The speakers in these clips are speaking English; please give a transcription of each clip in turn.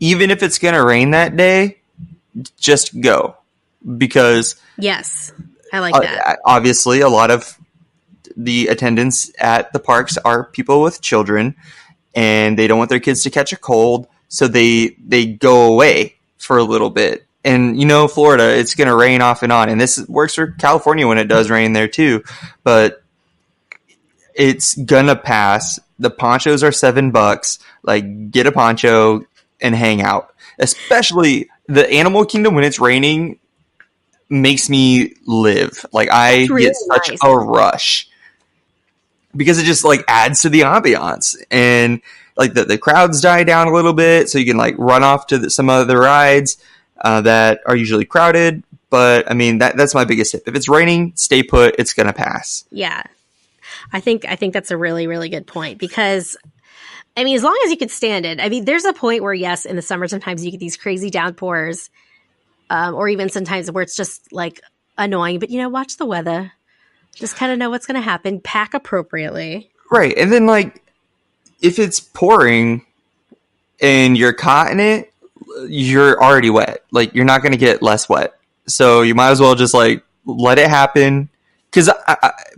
Even if it's going to rain that day, just go. Because yes, I like that. Obviously, a lot of the attendants at the parks are people with children, and they don't want their kids to catch a cold, so they go away for a little bit. And Florida, it's going to rain off and on, and this works for California when it does rain there too. But it's gonna pass. The ponchos are $7. Like, get a poncho and hang out. Especially the Animal Kingdom, when it's raining, makes me live. Like, I get such a rush because it just like adds to the ambiance, and like the crowds die down a little bit, so you can like run off to some of the rides that are usually crowded. But I mean, that's my biggest tip. If it's raining, stay put. It's gonna pass. Yeah, I think that's a really, really good point, because I mean, as long as you can stand it. I mean, there's a point where, yes, in the summer, sometimes you get these crazy downpours, or even sometimes where it's just like annoying. But watch the weather. Just kind of know what's going to happen. Pack appropriately. Right. And then, like, if it's pouring and you're caught in it, you're already wet. Like, you're not going to get less wet. So you might as well just, like, let it happen. Because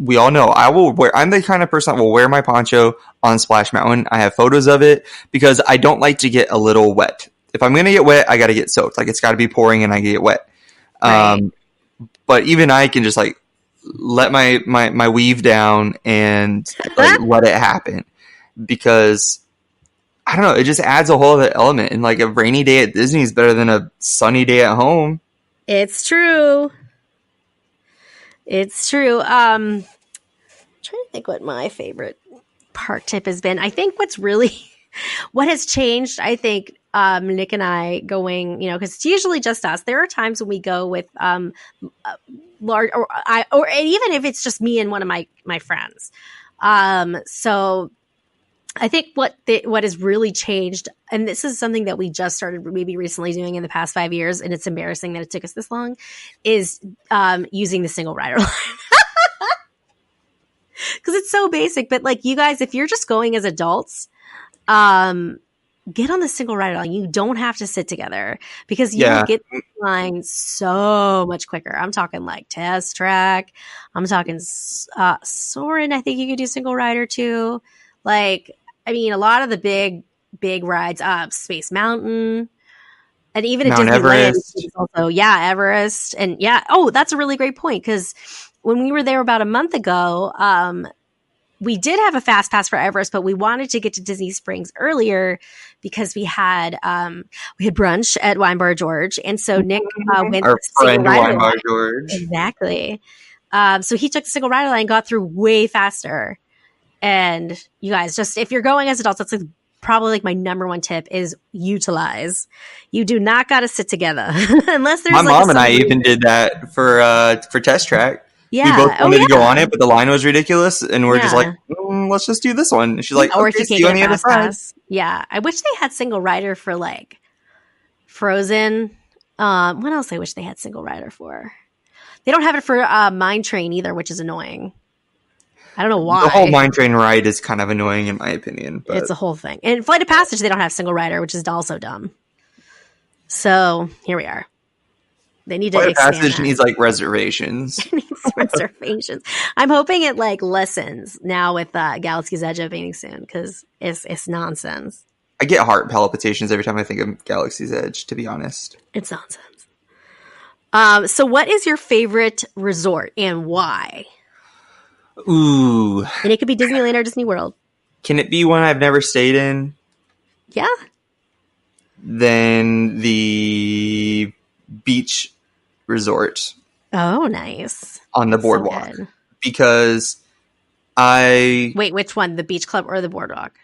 we all know I'm the kind of person that will wear my poncho on Splash Mountain. I have photos of it because I don't like to get a little wet. If I'm going to get wet, I got to get soaked. Like, it's got to be pouring and I get wet. Right. But even I can just, like, let my weave down and like, let it happen, because I don't know, it just adds a whole other element. And like, a rainy day at Disney is better than a sunny day at home. It's true. I'm trying to think what my favorite park tip has been. I think what has changed, I think, Nick and I going, because it's usually just us. There are times when we go with large, or even if it's just me and one of my friends. So I think what has really changed, and this is something that we just started maybe recently doing in the past 5 years, and it's embarrassing that it took us this long, is using the single rider line. Because it's so basic. But like, you guys, if you're just going as adults, get on the single rider line. You don't have to sit together, because you will get the line so much quicker. I'm talking like Test Track. I'm talking Soarin'. I think you could do single rider too. Like, I mean, a lot of the big rides, Space Mountain, and even at Disneyland, Everest. Also, Everest, and that's a really great point, because when we were there about a month ago, we did have a fast pass for Everest, but we wanted to get to Disney Springs earlier because we had brunch at Wine Bar George, and so Nick went. Our friend Wine Bar George, exactly. So he took the single rider line, got through way faster. And you guys, just if you're going as adults, that's like probably like my number one tip is utilize. You do not got to sit together unless there's. My mom and I even did that for Test Track. Yeah. We both wanted to go on it, but the line was ridiculous, and we're just like, let's just do this one. And she's like, or okay, if you can't get a fast pass. Yeah, I wish they had single rider for like Frozen. What else I wish they had single rider for? They don't have it for Mine Train either, which is annoying. I don't know why. The whole Mine Train ride is kind of annoying in my opinion. But it's a whole thing. And Flight of Passage, they don't have single rider, which is also dumb. So here we are. They need to expand Passage that. needs like reservations. It needs reservations. I'm hoping it like lessens now with Galaxy's Edge opening soon, because it's nonsense. I get heart palpitations every time I think of Galaxy's Edge, to be honest. It's nonsense. So what is your favorite resort and why? Ooh. And it could be Disneyland or Disney World. Can it be one I've never stayed in? Yeah. Then the beach resort. Oh, nice. On the boardwalk. So because Wait, which one? The beach club or the boardwalk?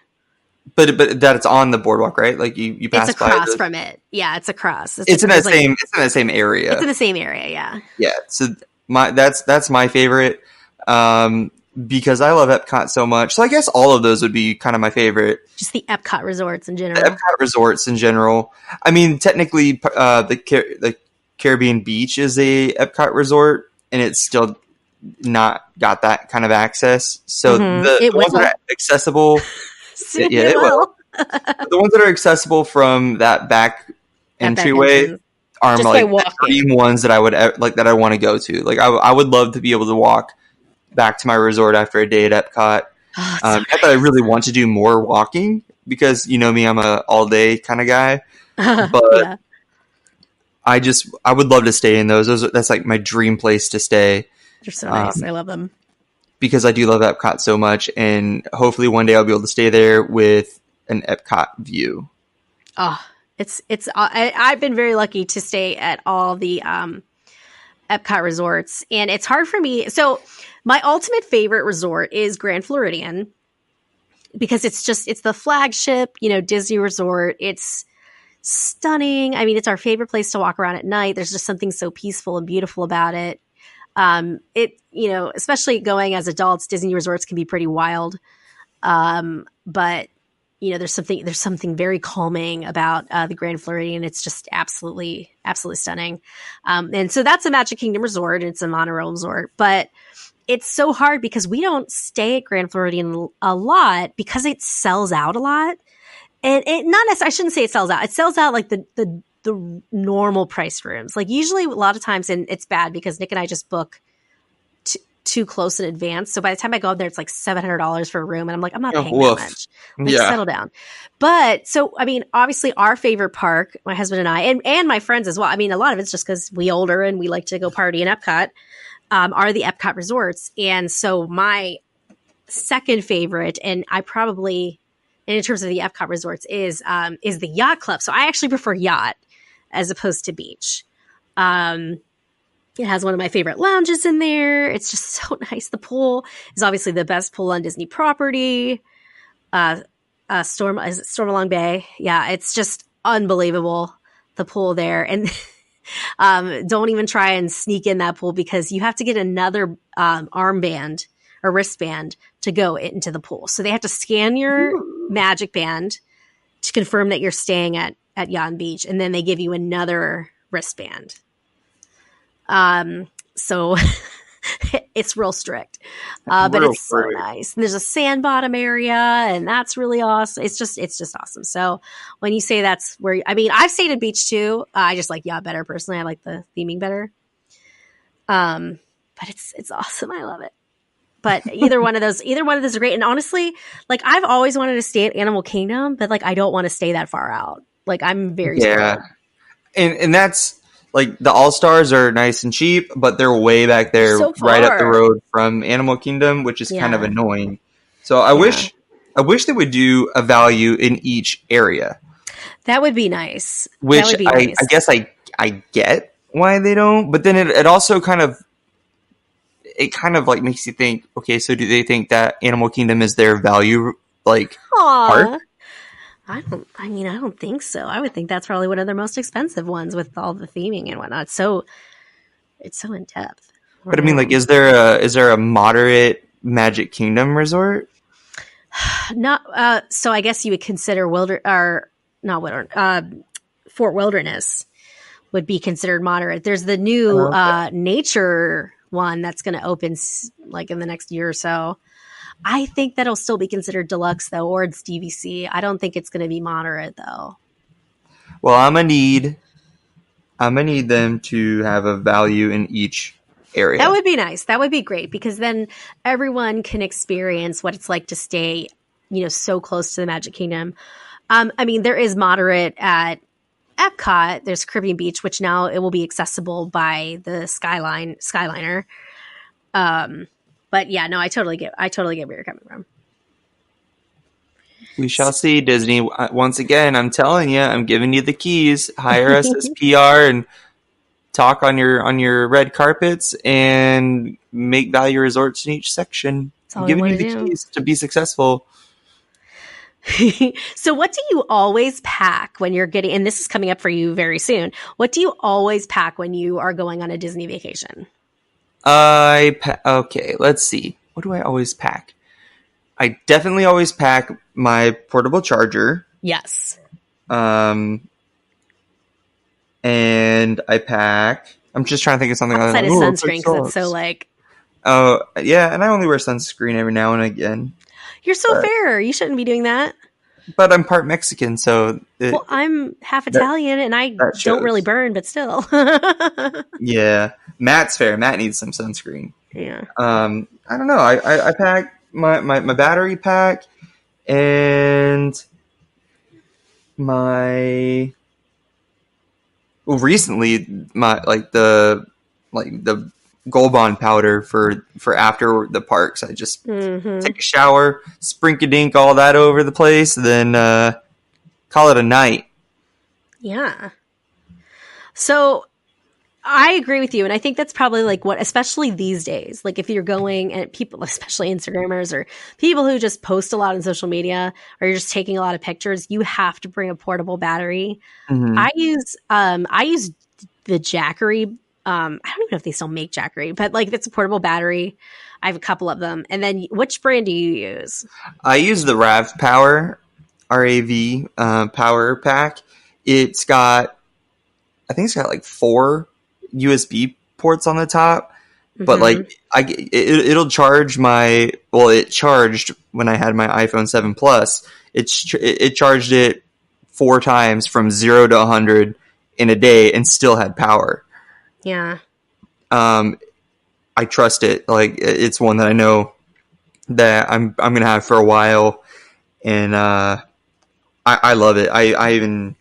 But that it's on the boardwalk, right? Like you pass it's across from it. Yeah, it's across. It's in that same area. It's in the same area, yeah. Yeah. So that's my favorite. Because I love Epcot so much. So I guess all of those would be kind of my favorite. Just the Epcot resorts in general. The Epcot resorts in general. I mean, technically, the Caribbean Beach is a Epcot resort, and it's still not got that kind of access. So the ones that are accessible, it will. The ones that are accessible from that back That back entryway entrance. are Just by like the walking. dream ones that I would like that I want to go to. Like I would love to be able to walk back to my resort after a day at Epcot. Oh, it's so Not that I really want to do more walking because you know me, I'm a all day kind of guy. nice. But Yeah. I would love to stay in those. That's like my dream place to stay. They're so nice. I love them. Because I do love Epcot so much, and hopefully one day I'll be able to stay there with an Epcot view. Oh, I've been very lucky to stay at all the Epcot resorts, and it's hard for me. So my ultimate favorite resort is Grand Floridian because it's the flagship, Disney resort. It's stunning. I mean, it's our favorite place to walk around at night. There's just something so peaceful and beautiful about it. Especially going as adults, Disney resorts can be pretty wild. But there's something very calming about the Grand Floridian. It's just absolutely, absolutely stunning. And so that's a Magic Kingdom resort. And it's a monorail resort, but it's so hard because we don't stay at Grand Floridian a lot because it sells out a lot. And I shouldn't say it sells out. It sells out like the normal price rooms. Like usually a lot of times, and it's bad because Nick and I just book too close in advance. So by the time I go up there, it's like $700 for a room. And I'm like, I'm not paying that much. Like, settle down. But so, I mean, obviously our favorite park, my husband and I, and my friends as well. I mean, a lot of it's just because we older and we like to go party in Epcot, are the Epcot resorts. And so my second favorite, and I probably, and in terms of the Epcot resorts is the yacht club. So I actually prefer yacht as opposed to beach. It has one of my favorite lounges in there. It's just so nice. The pool is obviously the best pool on Disney property. Stormalong Bay. Yeah, it's just unbelievable. The pool there. And don't even try and sneak in that pool because you have to get another armband or wristband to go into the pool. So they have to scan your Magic Band to confirm that you're staying at Yacht and Beach. And then they give you another wristband. So it's real strict, but it's so nice. And there's a sand bottom area and that's really awesome. It's just awesome. So when you say that's where, I've stayed at beach too. I just like yacht better personally. I like the theming better. But it's awesome. I love it. But either one of those are great. And honestly, like I've always wanted to stay at Animal Kingdom, but like, I don't want to stay that far out. Like I'm very spoiled. And that's, like the All-Stars are nice and cheap, but they're way back there, so right up the road from Animal Kingdom, which is kind of annoying. So I wish they would do a value in each area. That would be nice. Which I guess I get why they don't, but then it also kind of like makes you think, okay, so do they think that Animal Kingdom is their value park? I don't think so. I would think that's probably one of their most expensive ones with all the theming and whatnot. So it's so in depth. But I mean, like, is there a moderate Magic Kingdom resort? Not. So I guess you would consider Fort Wilderness would be considered moderate. There's the new nature one that's going to open like in the next year or so. I think that'll still be considered deluxe though, or it's DVC. I don't think it's going to be moderate though. Well, I'm gonna need them to have a value in each area. That would be nice. That would be great because then everyone can experience what it's like to stay, so close to the Magic Kingdom. There is moderate at Epcot. There's Caribbean Beach, which now it will be accessible by the Skyliner. But yeah, no, I totally get where you're coming from. We shall see, Disney. Once again, I'm telling you, I'm giving you the keys. Hire us as PR and talk on your red carpets and make value resorts in each section. I'm giving you the keys to be successful. So what do you always pack when you're getting, and this is coming up for you very soon, what do you always pack when you are going on a Disney vacation? Okay, let's see. What do I always pack? I definitely always pack my portable charger. Yes. And I pack. I'm just trying to think of something outside of sunscreen because it's so like. Oh yeah, and I only wear sunscreen every now and again. You're so fair. You shouldn't be doing that. but I'm part Mexican, so Well, I'm half that Italian and I that don't really shows. burn, but still. Yeah, Matt's fair. Matt needs some sunscreen. Yeah. I don't know. I pack my battery pack and my well, recently my the Gold Bond powder for after the parks. I just Hmm. take a shower, sprink-a-dink all that over the place, then call it a night. Yeah. So I agree with you. And I think that's probably like what, especially these days, like if you're going and people, especially Instagrammers or people who just post a lot on social media or you're just taking a lot of pictures, you have to bring a portable battery. Mm-hmm. I use the Jackery. I don't even know if they still make Jackery, but like it's a portable battery. I have a couple of them. And then which brand do you use? I use the Rav Power RAV power pack. It's got I think it's got like 4 USB ports on the top, but Hmm. like it'll charge my well, it charged when I had my iPhone 7 Plus. It charged it 4 times from 0 to 100 in a day and still had power. Yeah. Um, I trust it. Like it's one that I know that I'm gonna have for a while, and I love it. I even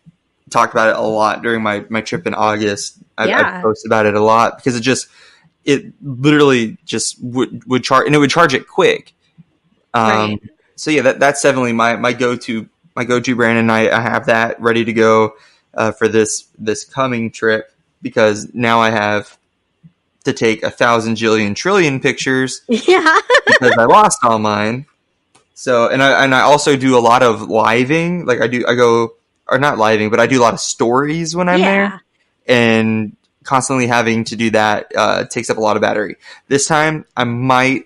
talked about it a lot during my trip in August. I Yeah. posted about it a lot because it literally just would charge, and it would charge it quick. Right. So yeah, that's definitely my go to brand, and I have that ready to go for this coming trip because now I have to take 1,000 jillion trillion pictures Yeah. because I lost all mine. So and I also do a lot of living. Like I go or not living, but I do a lot of stories when I'm there, Yeah. and constantly having to do that takes up a lot of battery. This time I might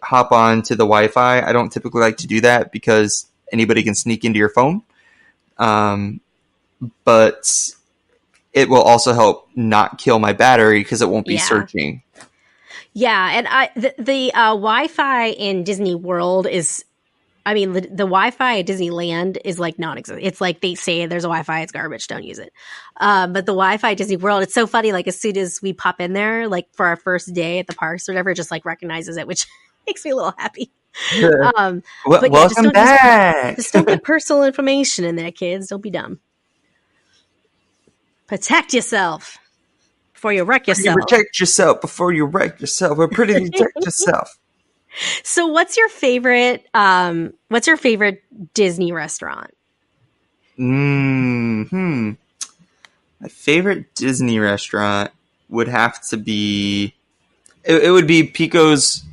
hop on to the Wi-Fi. I don't typically like to do that because anybody can sneak into your phone. Um, but it will also help not kill my battery because it won't be Yeah. searching. Yeah. And the Wi-Fi in Disney World is, I mean, the Wi-Fi at Disneyland is like non-existent. It's like they say there's a Wi-Fi, it's garbage, don't use it. But the Wi-Fi at Disney World, it's so funny. Like as soon as we pop in there, like for our first day at the parks or whatever, it just like recognizes it, which makes me a little happy. Um, but yeah, Welcome back. just don't get personal information in there, kids. Don't be dumb. Protect yourself before you wreck You yourself. protect yourself before you wreck yourself. Or pretty protect yourself. So what's your favorite Disney restaurant? My favorite Disney restaurant would have to be. It would be Pico's